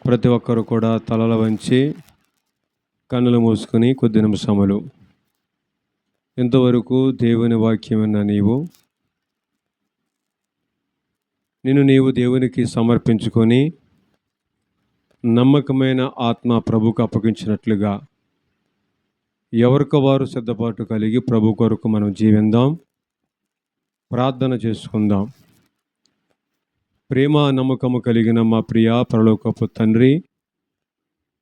ప్రతి ఒక్కరు కూడా తలల వంచి కన్నులు మూసుకొని కొద్ది నిమిషములు ఇంతవరకు దేవుని వాక్యం విన్న నీవు దేవునికి సమర్పించుకొని నమ్మకమైన ఆత్మ ప్రభుకు అప్పగించినట్లుగా ఎవరికి వారు సిద్ధపాటు కలిగి ప్రభు కొరకు మనం జీవిందాం, ప్రార్థన చేసుకుందాం. ప్రేమ నమ్మకము కలిగిన మా ప్రియ పరలోకపు తండ్రి,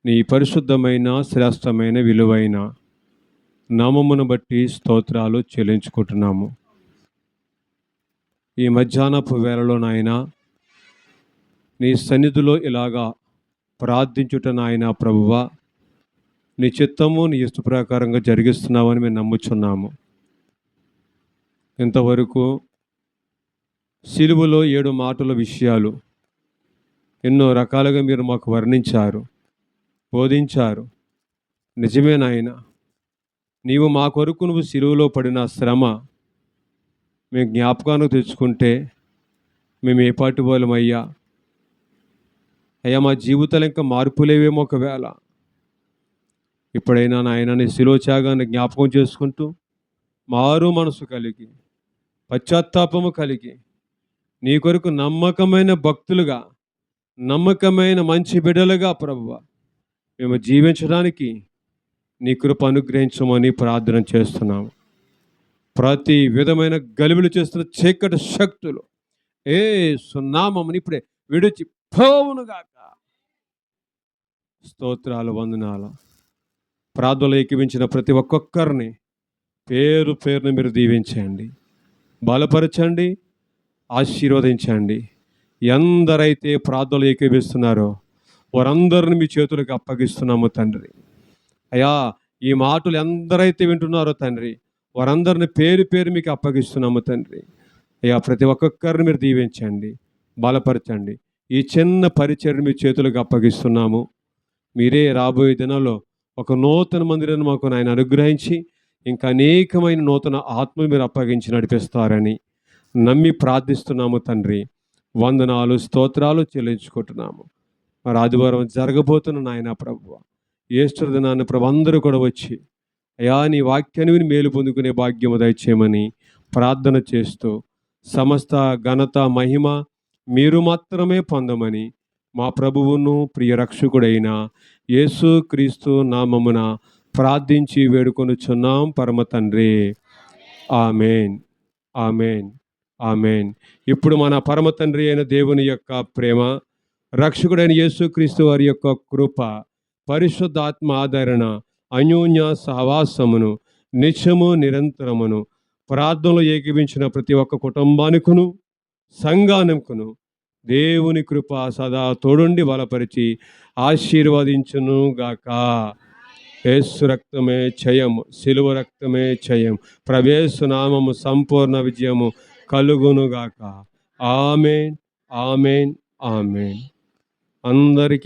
నీ పరిశుద్ధమైన శ్రేష్టమైన విలువైన నామమును బట్టి స్తోత్రాలు చెల్లించుకుంటున్నాము. ఈ మధ్యాహ్నపు వేళలో నాయన నీ సన్నిధిలో ఇలాగా ప్రార్థించుట నాయన ప్రభువా, నీ చిత్తము నీ ఇష్ట ప్రకారంగా జరిగిస్తున్నావని మేము నమ్ముచున్నాము. ఇంతవరకు సిలువలో 7 మాటల విషయాలు ఎన్నో రకాలుగా మీరు మాకు వర్ణించారు, బోధించారు. నిజమే నాయన, నీవు మా కొరకు నువ్వు సిలువలో పడిన శ్రమ మేము జ్ఞాపకానికి తెచ్చుకుంటే మేము ఏ పాటి వాళ్ళమయ్యా అయ్యా, మా జీవితాలు ఇంకా మార్పులేవేమో ఒకవేళ. ఇప్పుడైనా నాయన నీ శిలువ త్యాగాన్ని జ్ఞాపకం చేసుకుంటూ మారు మనసు కలిగి పశ్చాత్తాపము కలిగి నీ కొరకు నమ్మకమైన భక్తులుగా, నమ్మకమైన మంచి బిడ్డలుగా ప్రభువా మేము జీవించడానికి నీ కృప అనుగ్రహించమని ప్రార్థన చేస్తున్నాము. ప్రతి విధమైన గలిబిలు చేస్తున్న చీకటి శక్తులు సున్నామని ఇప్పుడే విడిచి పోవునుగాక. స్తోత్రాలు, వందనాలు. ప్రార్థనలు ఏకీవించిన ప్రతి ఒక్కొక్కరిని పేరు పేరుని మీరు దీవించండి, బలపరచండి, ఆశీర్వదించండి. ఎందరైతే ప్రార్థనలు ఏకీవిస్తున్నారో వారందరిని మీ చేతులకు అప్పగిస్తున్నాము తండ్రి. అయ్యా, ఈ మాటలు ఎందరైతే వింటున్నారో తండ్రి వారందరిని పేరు పేరు మీకు అప్పగిస్తున్నాము తండ్రి. అయ్యా, ప్రతి ఒక్కొక్కరిని మీరు దీవించండి, బలపరచండి. ఈ చిన్న పరిచర్ని మీ చేతులకు అప్పగిస్తున్నాము. మీరే రాబోయే దినాల్లో ఒక నూతన మందిరాన్ని మాకు ఆయన అనుగ్రహించి ఇంకా అనేకమైన నూతన ఆత్మలు మీరు అప్పగించి నడిపిస్తారని నమ్మి ప్రార్థిస్తున్నాము తండ్రి. వందనాలు, స్తోత్రాలు చెల్లించుకుంటున్నాము. మరి ఆదివారం జరగబోతున్న నాయన ప్రభువ, ఈస్టర్ దినాన్ని ప్రభు అందరూ కూడా వచ్చి అయా నీ వాక్యాన్ని విని మేలు పొందుకునే భాగ్యము దయచేయమని ప్రార్థన చేస్తూ సమస్త ఘనత మహిమ మీరు మాత్రమే పొందమని మా ప్రభువును ప్రియ రక్షకుడైన యేసు క్రీస్తు నామమున ప్రార్థించి వేడుకొనుచున్నాం పరమ తండ్రి. Amen, amen, amen. ఇప్పుడు మన పరమ తండ్రి అయిన దేవుని యొక్క ప్రేమ, రక్షకుడైన యేసు క్రీస్తు వారి యొక్క కృప, పరిశుద్ధాత్మ ఆదరణ, అన్యోన్య సహవాసమును నిత్యము నిరంతరమును ప్రార్థనలో ఏకీవించిన ప్రతి ఒక్క కుటుంబానికును సంఘానికును దేవుని కృప సదా తోడుండి బలపరిచి ఆశీర్వదించును గాక. యేసు రక్తమే జయము, సిలువ రక్తమే జయం, ప్రవేశ నామము సంపూర్ణ విజయము కలుగును గాక. Amen, amen, amen. అందరికీ